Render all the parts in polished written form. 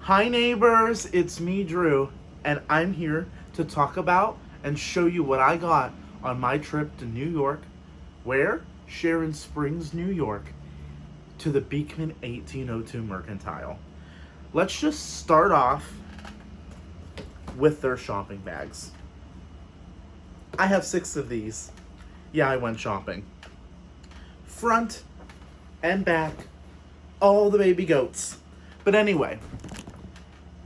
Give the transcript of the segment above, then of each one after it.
Hi neighbors, it's me Drew, and I'm here to talk about and show you what I got on my trip to New York. Where? Sharon Springs, New York, to the Beekman 1802 Mercantile. Let's just start off with their shopping bags. I have 6 of these. Yeah, I went shopping. Front and back, all the baby goats. But anyway,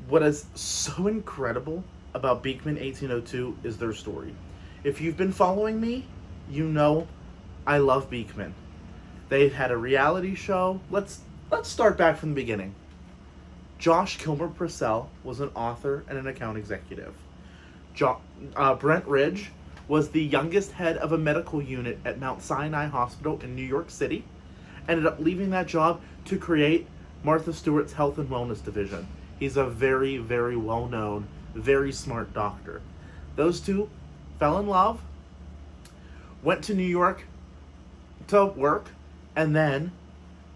what is so incredible about Beekman 1802 is their story. If you've been following me, you know I love Beekman. They've had a reality show. Let's start back from the beginning. Josh Kilmer Purcell was an author and an account executive. Brent Ridge was the youngest head of a medical unit at Mount Sinai Hospital in New York City. Ended up leaving that job to create Martha Stewart's Health and Wellness Division. He's a very, very well-known, very smart doctor. Those two fell in love, went to New York to work, and then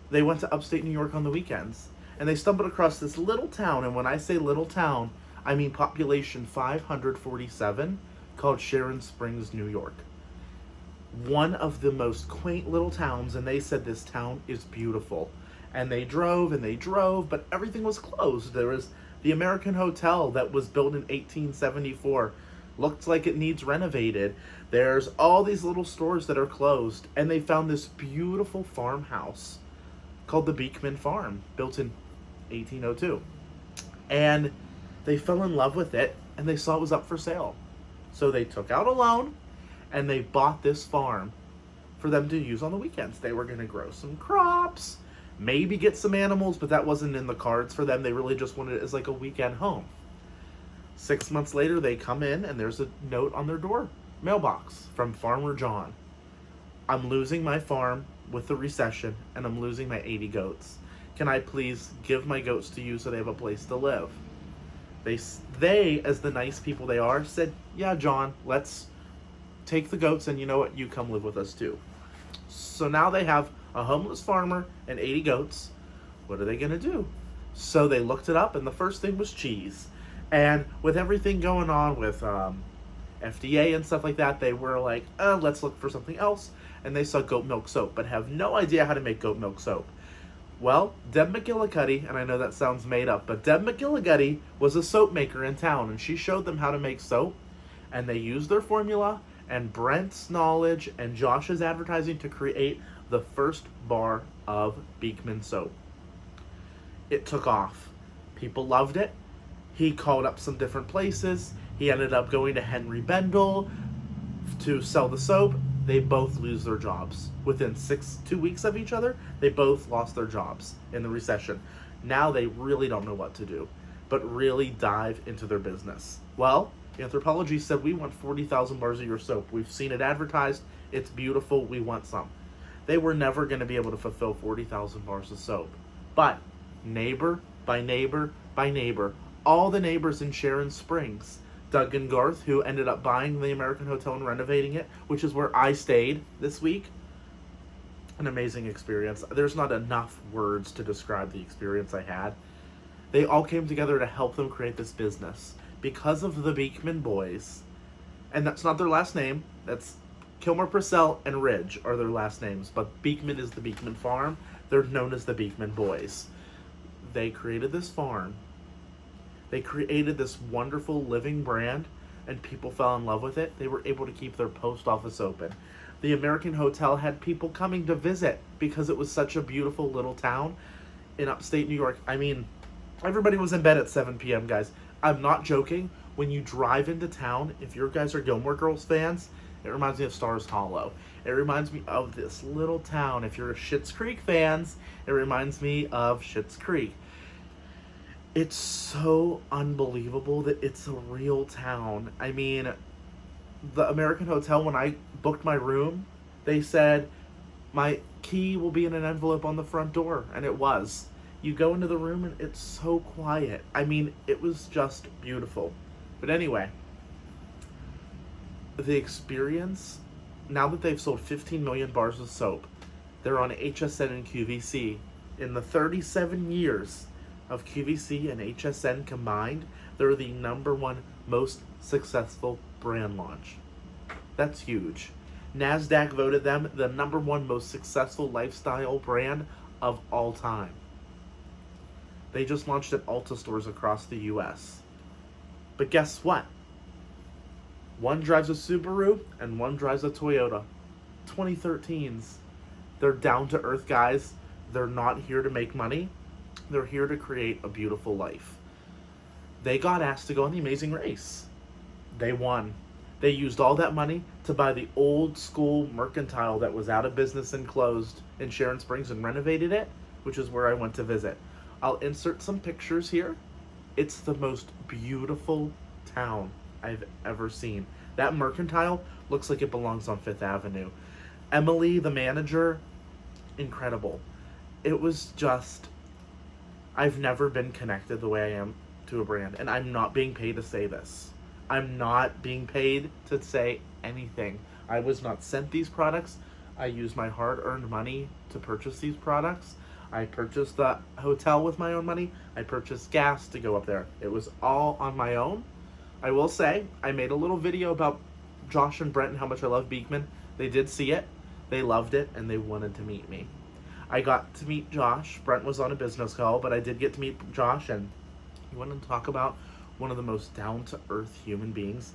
they went to upstate New York on the weekends. And they stumbled across this little town, and when I say little town, I mean population 547, called Sharon Springs, New York. One of the most quaint little towns, and they said this town is beautiful. And they drove, but everything was closed. There was the American Hotel that was built in 1874. Looks like it needs renovated. There's all these little stores that are closed. And they found this beautiful farmhouse called the Beekman Farm, built in 1802. And they fell in love with it, and they saw it was up for sale. So they took out a loan, and they bought this farm for them to use on the weekends. They were going to grow some crops, maybe get some animals, but that wasn't in the cards for them. They really just wanted it as like a weekend home. 6 months later, they come in, and there's a note on their door mailbox from Farmer John. I'm losing my farm with the recession, and I'm losing my 80 goats. Can I please give my goats to you so they have a place to live? They, as the nice people they are, said, yeah, John, let's take the goats, and you know what? You come live with us too. So now they have a homeless farmer and 80 goats. What are they going to do? So they looked it up, and the first thing was cheese. And with everything going on with FDA and stuff like that, they were like, let's look for something else. And they saw goat milk soap, but have no idea how to make goat milk soap. Well, Deb McGillicuddy, and I know that sounds made up, but Deb McGillicuddy was a soap maker in town, and she showed them how to make soap, and they used their formula and Brent's knowledge and Josh's advertising to create the first bar of Beekman soap. It took off. People loved it. He called up some different places. He ended up going to Henry Bendel to sell the soap. They both lose their jobs. Within 2 weeks of each other, they both lost their jobs in the recession. Now they really don't know what to do, but really dive into their business. Well, Anthropologie said, we want 40,000 bars of your soap. We've seen it advertised. It's beautiful. We want some. They were never going to be able to fulfill 40,000 bars of soap. But neighbor by neighbor by neighbor, all the neighbors in Sharon Springs, Doug and Garth, who ended up buying the American Hotel and renovating it, which is where I stayed this week. An amazing experience. There's not enough words to describe the experience I had. They all came together to help them create this business. Because of the Beekman boys, and that's not their last name, that's Kilmer Purcell and Ridge are their last names, but Beekman is the Beekman farm. They're known as the Beekman boys. They created this farm. They created this wonderful living brand, and people fell in love with it. They were able to keep their post office open. The American Hotel had people coming to visit because it was such a beautiful little town in upstate New York. I mean, everybody was in bed at 7 p.m., guys. I'm not joking. When you drive into town, if you guys are Gilmore Girls fans, it reminds me of Stars Hollow. It reminds me of this little town. If you're Schitt's Creek fans, it reminds me of Schitt's Creek. It's so unbelievable that it's a real town. I mean, the American Hotel, when I booked my room, they said, my key will be in an envelope on the front door. And it was. You go into the room and it's so quiet. I mean, it was just beautiful. But anyway, the experience, now that they've sold 15 million bars of soap, they're on HSN and QVC. In the 37 years of QVC and HSN combined, they're the number one most successful brand launch. That's huge. NASDAQ voted them the number one most successful lifestyle brand of all time. They just launched at Ulta stores across the US. But guess what? One drives a Subaru and one drives a Toyota. 2013s. They're down to earth guys. They're not here to make money. They're here to create a beautiful life. They got asked to go on The Amazing Race. They won. They used all that money to buy the old school Mercantile that was out of business and closed in Sharon Springs and renovated it, which is where I went to visit. I'll insert some pictures here. It's the most beautiful town I've ever seen. That Mercantile looks like it belongs on Fifth Avenue. Emily, the manager, incredible. It was just, I've never been connected the way I am to a brand, and I'm not being paid to say this. I'm not being paid to say anything. I was not sent these products. I used my hard-earned money to purchase these products. I purchased the hotel with my own money. I purchased gas to go up there. It was all on my own. I will say, I made a little video about Josh and Brent and how much I love Beekman. They did see it. They loved it, and they wanted to meet me. I got to meet Josh. Brent was on a business call, but I did get to meet Josh, and he wanted to talk about one of the most down-to-earth human beings.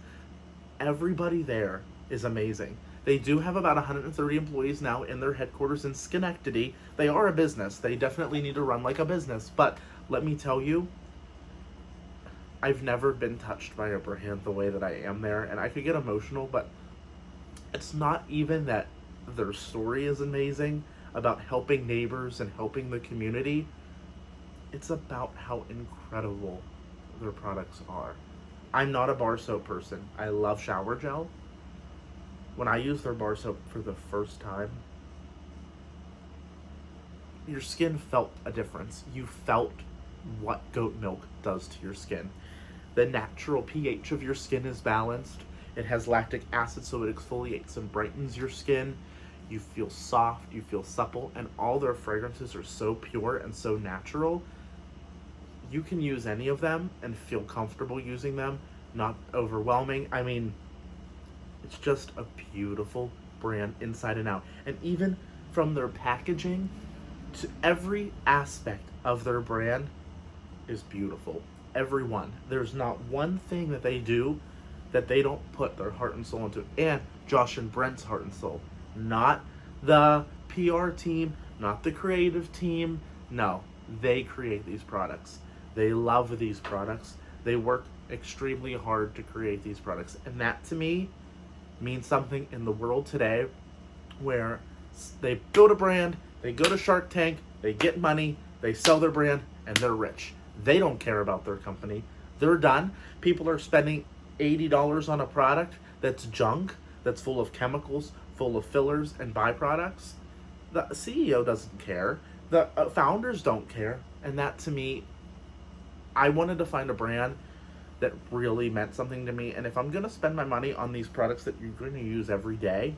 Everybody there is amazing. They do have about 130 employees now in their headquarters in Schenectady. They are a business. They definitely need to run like a business. But let me tell you, I've never been touched by a brand the way that I am there. And I could get emotional, but it's not even that their story is amazing about helping neighbors and helping the community. It's about how incredible their products are. I'm not a bar soap person. I love shower gel. When I used their bar soap for the first time, your skin felt a difference. You felt what goat milk does to your skin. The natural pH of your skin is balanced. It has lactic acid, so it exfoliates and brightens your skin. You feel soft, you feel supple, and all their fragrances are so pure and so natural. You can use any of them and feel comfortable using them, not overwhelming. I mean, it's just a beautiful brand inside and out. And even from their packaging to every aspect of their brand is beautiful. Every one. There's not one thing that they do that they don't put their heart and soul into. And Josh and Brent's heart and soul. Not the PR team, not the creative team. No, they create these products. They love these products. They work extremely hard to create these products. And that to me means something in the world today where they build a brand, they go to Shark Tank, they get money, they sell their brand, and they're rich. They don't care about their company. They're done. People are spending $80 on a product that's junk, that's full of chemicals, full of fillers and byproducts. The CEO doesn't care. The founders don't care. And that to me, I wanted to find a brand that really meant something to me. And if I'm going to spend my money on these products that you're going to use every day,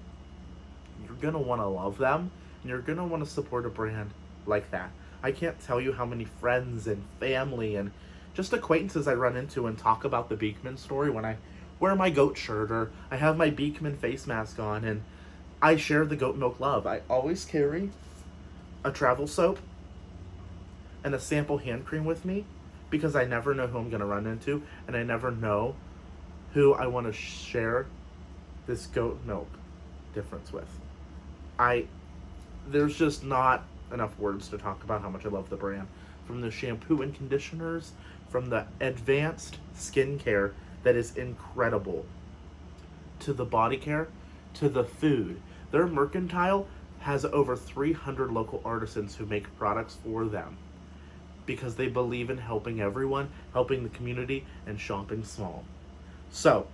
you're going to want to love them. And you're going to want to support a brand like that. I can't tell you how many friends and family and just acquaintances I run into and talk about the Beekman story when I wear my goat shirt or I have my Beekman face mask on and I share the goat milk love. I always carry a travel soap and a sample hand cream with me because I never know who I'm going to run into and I never know who I want to share this goat milk difference with. There's just not enough words to talk about how much I love the brand. From the shampoo and conditioners, from the advanced skincare that is incredible, to the body care, to the food. Their Mercantile has over 300 local artisans who make products for them because they believe in helping everyone, helping the community, and shopping small. So,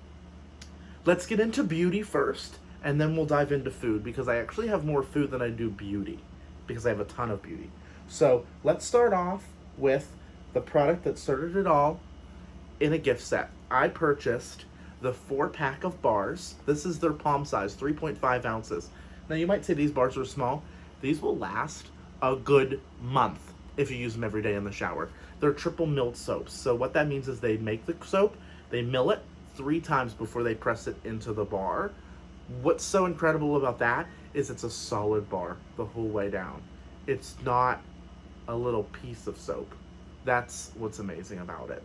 let's get into beauty first, and then we'll dive into food because I actually have more food than I do beauty because I have a ton of beauty. So, let's start off with the product that started it all in a gift set. I purchased the 4-pack of bars. This is their palm size, 3.5 ounces. Now, you might say these bars are small. These will last a good month. if you use them every day in the shower. They're triple milled soaps. So what that means is they make the soap, they mill it 3 times before they press it into the bar. What's so incredible about that is it's a solid bar the whole way down. It's not a little piece of soap. That's what's amazing about it.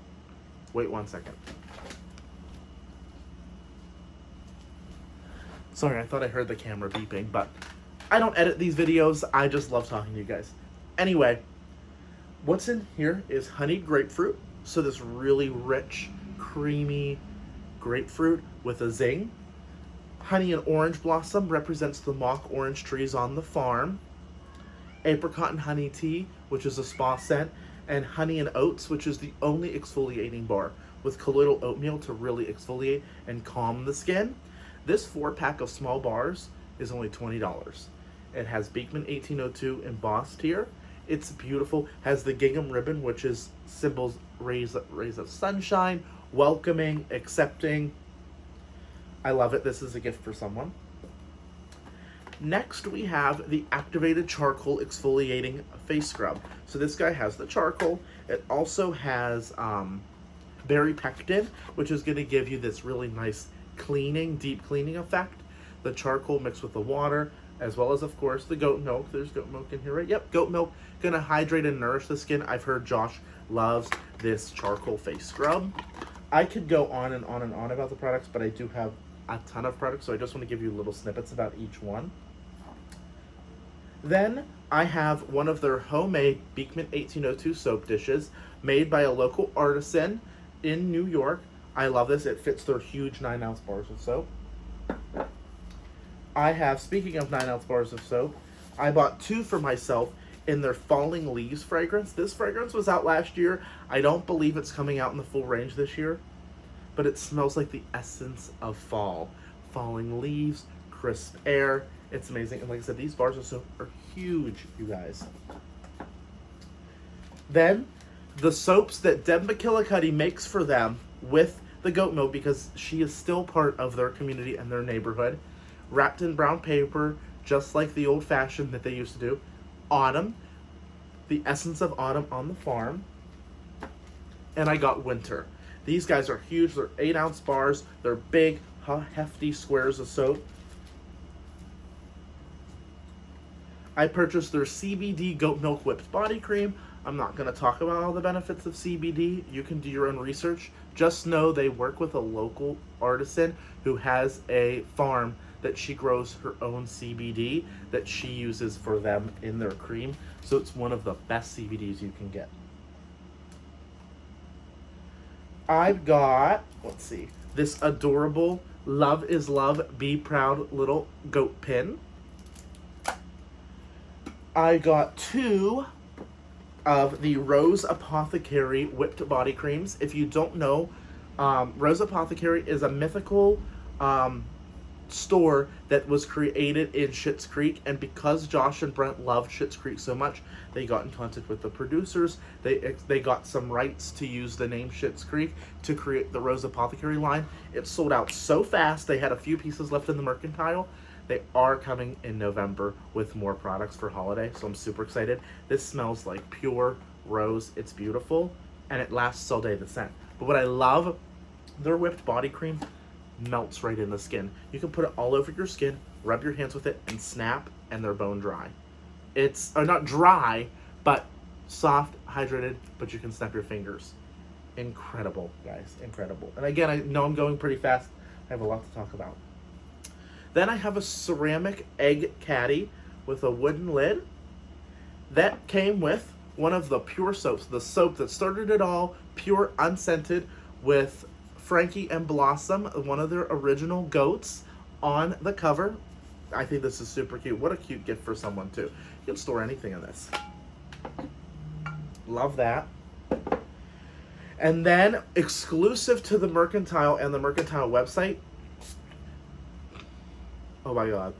Wait 1 second. Sorry, I thought I heard the camera beeping, but I don't edit these videos. I just love talking to you guys. Anyway, what's in here is honeyed grapefruit. So this really rich, creamy grapefruit with a zing. Honey and orange blossom represents the mock orange trees on the farm. Apricot and honey tea, which is a spa scent. And honey and oats, which is the only exfoliating bar with colloidal oatmeal to really exfoliate and calm the skin. This 4-pack of small bars is only $20. It has Beekman 1802 embossed here. It's beautiful. Has the gingham ribbon, which is symbols rays of sunshine, welcoming, accepting. I love it. This is a gift for someone. Next, we have the activated charcoal exfoliating face scrub. So this guy has the charcoal. It also has berry pectin, which is going to give you this really nice cleaning, deep cleaning effect. The charcoal mixed with the water, as well as, of course, the goat milk. There's goat milk in here, right? Yep, goat milk. Going to hydrate and nourish the skin. I've heard Josh loves this charcoal face scrub. I could go on and on and on about the products, but I do have a ton of products, so I just want to give you little snippets about each one. Then I have one of their homemade Beekman 1802 soap dishes made by a local artisan in New York. I love this. It fits their huge 9-ounce bars of soap. I have, speaking of 9-ounce bars of soap, I bought 2 for myself in their Falling Leaves fragrance. This fragrance was out last year. I don't believe it's coming out in the full range this year, but it smells like the essence of fall. Falling leaves, crisp air. It's amazing. And like I said, these bars of soap are huge, you guys. Then, the soaps that Deb McKillicuddy makes for them with the goat milk, because she is still part of their community and their neighborhood, wrapped in brown paper, just like the old-fashioned that they used to do. Autumn, the essence of autumn on the farm. And I got winter. These guys are huge. They're 8-ounce bars. They're big, hefty squares of soap. I purchased their CBD goat milk whipped body cream. I'm not going to talk about all the benefits of CBD. You can do your own research. Just know they work with a local artisan who has a farm that she grows her own CBD that she uses for them in their cream. So it's one of the best CBDs you can get. I've got, let's see, this adorable Love is Love, Be Proud little goat pin. I got 2 of the Rose Apothecary whipped body creams. If you don't know, Rose Apothecary is a mythical store that was created in Schitt's Creek, and because Josh and Brent loved Schitt's Creek so much, they got in contact with the producers. They got some rights to use the name Schitt's Creek to create the Rose Apothecary line. It sold out so fast. They had a few pieces left in the Mercantile. They are coming in November with more products for holiday, so I'm super excited. This smells like pure rose. It's beautiful, and it lasts all day, the scent. But what I love, their whipped body cream melts right in the skin. You can put it all over your skin, rub your hands with it, and snap, and they're bone dry. It's not dry, but soft, hydrated, but you can snap your fingers. Incredible, guys, incredible. And again, I know I'm going pretty fast. I have a lot to talk about. Then I have a ceramic egg caddy with a wooden lid. That came with one of the pure soaps, the soap that started it all, pure, unscented, with Frankie and Blossom, one of their original goats, on the cover. I think this is super cute. What a cute gift for someone, too. You can store anything in this. Love that. And then, exclusive to the Mercantile and the Mercantile website, oh my god.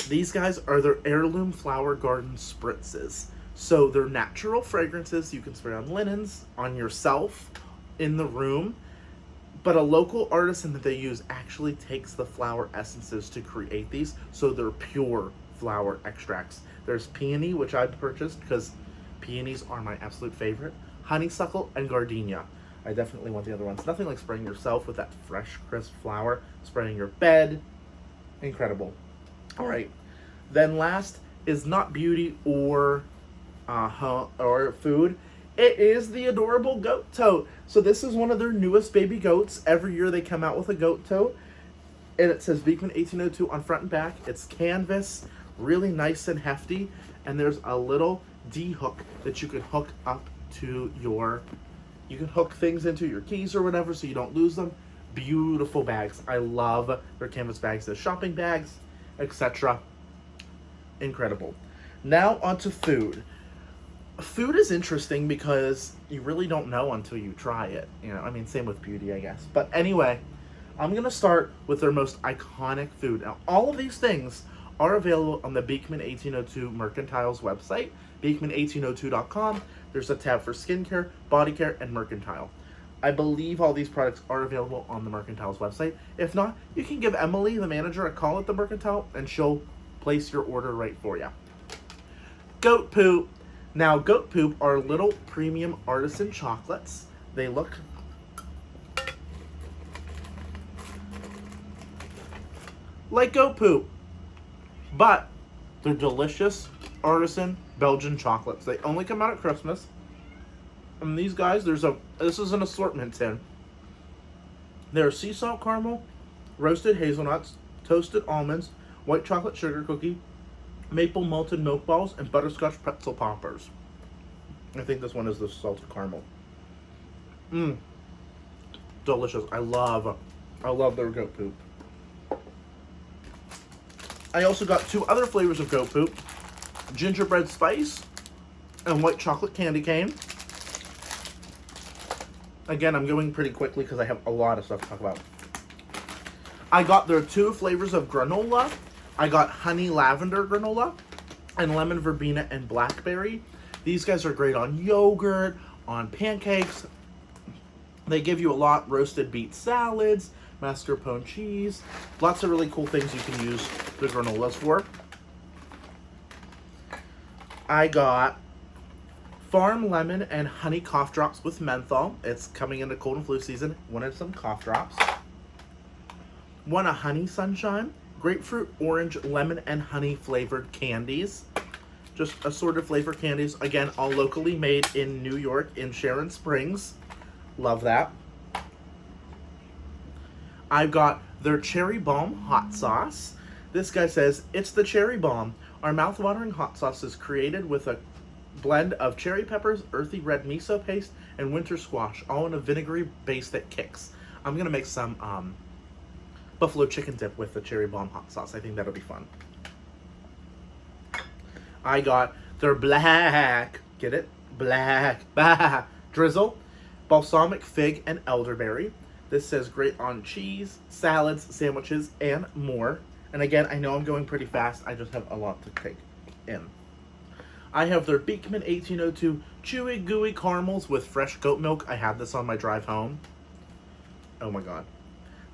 These guys are their heirloom flower garden spritzes. So they're natural fragrances you can spray on linens, on yourself, in the room. But a local artisan that they use actually takes the flower essences to create these. So they're pure flower extracts. There's peony, which I purchased because Peonies are my absolute favorite. Honeysuckle and gardenia. I definitely want the other ones. Nothing like spraying yourself with that fresh, crisp flower. Spraying your bed. Incredible. All right. Then last is not beauty or food. It is the adorable goat tote. So this is one of their newest baby goats. Every year they come out with a goat tote. And it says Beekman 1802 on front and back. It's canvas, really nice and hefty. And there's a little D-hook that you can hook up to your... You can hook things into your keys or whatever so you don't lose them. Beautiful bags. I love their canvas bags. Their shopping bags, etc. Incredible. Now onto food. Food is interesting because you really don't know until you try it. You know, I mean, same with beauty, I guess. But anyway, I'm going to start with their most iconic food. Now, all of these things are available on the Beekman 1802 Mercantile's website, beekman1802.com. There's a tab for skincare, body care, and Mercantile. I believe all these products are available on the Mercantile's website. If not, you can give Emily, the manager, a call at the Mercantile, and she'll place your order right for you. Goat poop. Now, goat poop are little premium artisan chocolates. They look like goat poop, but they're delicious artisan Belgian chocolates. They only come out at Christmas. And these guys, this is an assortment tin. They're sea salt caramel, roasted hazelnuts, toasted almonds, white chocolate sugar cookie, maple malted milk balls, and butterscotch pretzel poppers. I think this one is the salted caramel. Delicious. I love their goat poop. I also got two other flavors of goat poop. Gingerbread spice and white chocolate candy cane. Again, I'm going pretty quickly because I have a lot of stuff to talk about. I got their two flavors of granola. I got honey lavender granola and lemon verbena and blackberry. These guys are great on yogurt, on pancakes. They give you a lot. Roasted beet salads, mascarpone cheese. Lots of really cool things you can use the granolas for. I got farm lemon and honey cough drops with menthol. It's coming into cold and flu season. Wanted some cough drops. One a honey sunshine, grapefruit, orange, lemon, and honey flavored candies. Just assorted flavored candies. Again, all locally made in New York in Sharon Springs. Love that. I've got their cherry balm hot sauce. This guy says, it's the cherry balm. Our mouth-watering hot sauce is created with a blend of cherry peppers, earthy red miso paste, and winter squash, all in a vinegary base that kicks. I'm going to make some buffalo chicken dip with the cherry balm hot sauce. I think that'll be fun. I got their black, get it? Black, drizzle, balsamic fig, and elderberry. This says great on cheese, salads, sandwiches, and more. And again, I know I'm going pretty fast. I just have a lot to take in. I have their Beekman 1802 chewy gooey caramels with fresh goat milk. I had this on my drive home. Oh my god.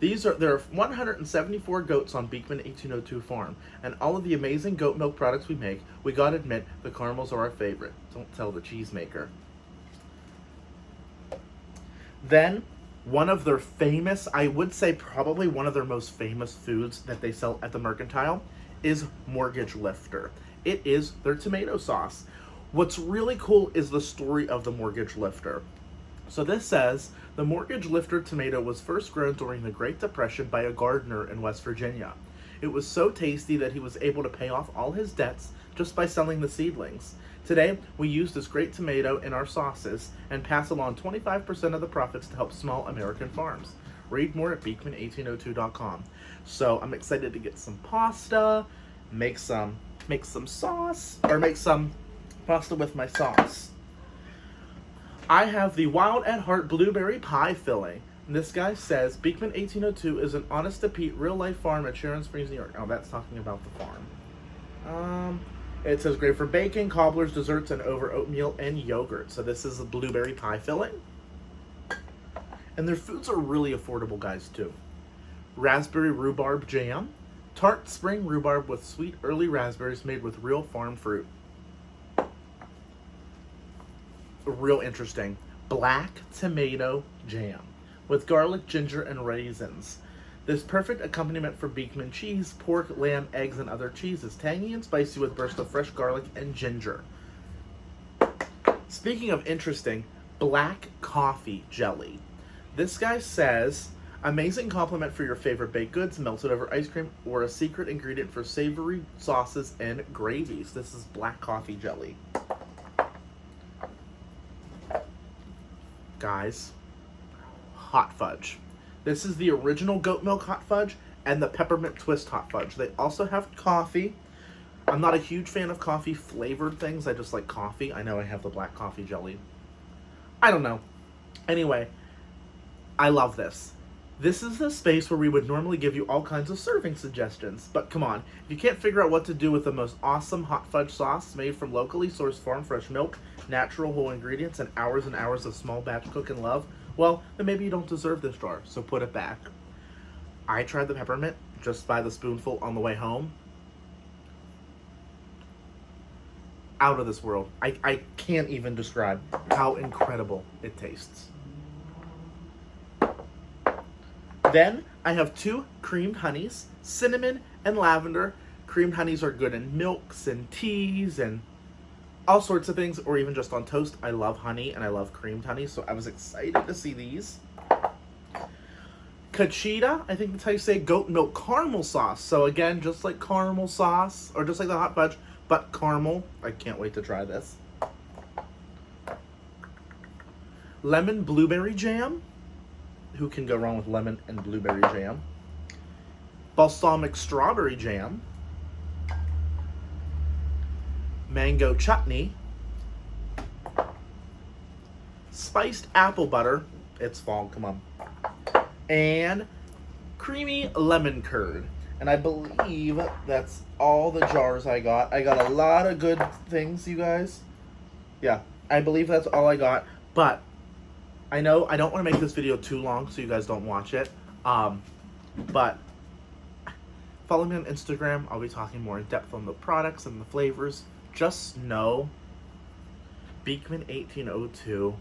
There are 174 goats on Beekman 1802 farm, and all of the amazing goat milk products we make, we gotta admit, the caramels are our favorite. Don't tell the cheesemaker. Then, one of their famous, I would say probably one of their most famous foods that they sell at the Mercantile is Mortgage Lifter. It is their tomato sauce. What's really cool is the story of the Mortgage Lifter. So this says, the Mortgage Lifter tomato was first grown during the Great Depression by a gardener in West Virginia. It was so tasty that he was able to pay off all his debts just by selling the seedlings. Today, we use this great tomato in our sauces and pass along 25% of the profits to help small American farms. Read more at beekman1802.com. So I'm excited to get some pasta, make some sauce, or make some pasta with my sauce. I have the Wild at Heart blueberry pie filling. And this guy says Beekman 1802 is an honest to Pete real life farm at Sharon Springs, New York. Oh, that's talking about the farm. It says great for baking, cobblers, desserts, and over oatmeal and yogurt. So this is a blueberry pie filling. And their foods are really affordable, guys, too. Raspberry rhubarb jam. Tart spring rhubarb with sweet early raspberries made with real farm fruit. real interesting. Black tomato jam with garlic, ginger, and raisins. This perfect accompaniment for Beekman cheese, pork, lamb, eggs, and other cheeses. Tangy and spicy with bursts of fresh garlic and ginger. Speaking of interesting, black coffee jelly. This guy says, amazing compliment for your favorite baked goods, melted over ice cream, or a secret ingredient for savory sauces and gravies. This is black coffee jelly. Guys, hot fudge. This is the original goat milk hot fudge and the peppermint twist hot fudge. They also have coffee. I'm not a huge fan of coffee flavored things. I just like coffee. I know I have the black coffee jelly. I don't know. Anyway, I love this. This is the space where we would normally give you all kinds of serving suggestions. But come on, if you can't figure out what to do with the most awesome hot fudge sauce made from locally sourced farm fresh milk, natural whole ingredients, and hours of small batch cooking love, well, then maybe you don't deserve this jar, so put it back. I tried the peppermint just by the spoonful on the way home. Out of this world. I can't even describe how incredible it tastes. Then I have 2 creamed honeys, cinnamon and lavender. Creamed honeys are good in milks and teas and all sorts of things, or even just on toast. I love honey and I love creamed honey, so I was excited to see these. Cachita, I think that's how you say goat milk caramel sauce. So again, just like caramel sauce, or just like the hot fudge, but caramel. I can't wait to try this. Lemon blueberry jam. Who can go wrong with lemon and blueberry jam? Balsamic strawberry jam. Mango chutney. Spiced apple butter. It's fall, come on. And creamy lemon curd. And I believe that's all the jars I got. I got a lot of good things, you guys. Yeah, I believe that's all I got. But I know I don't want to make this video too long so you guys don't watch it. But follow me on Instagram. I'll be talking more in depth on the products and the flavors. Just know Beekman 1802,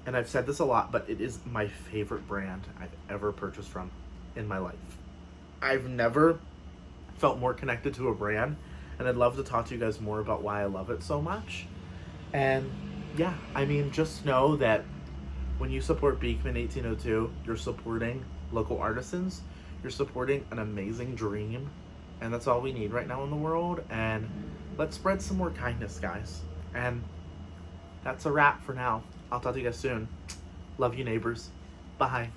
and I've said this a lot, but it is my favorite brand I've ever purchased from in my life. I've never felt more connected to a brand, and I'd love to talk to you guys more about why I love it so much. And yeah, I mean, just know that when you support Beekman 1802, you're supporting local artisans, you're supporting an amazing dream, and that's all we need right now in the world. And let's spread some more kindness, guys. And that's a wrap for now. I'll talk to you guys soon. Love you, neighbors. Bye.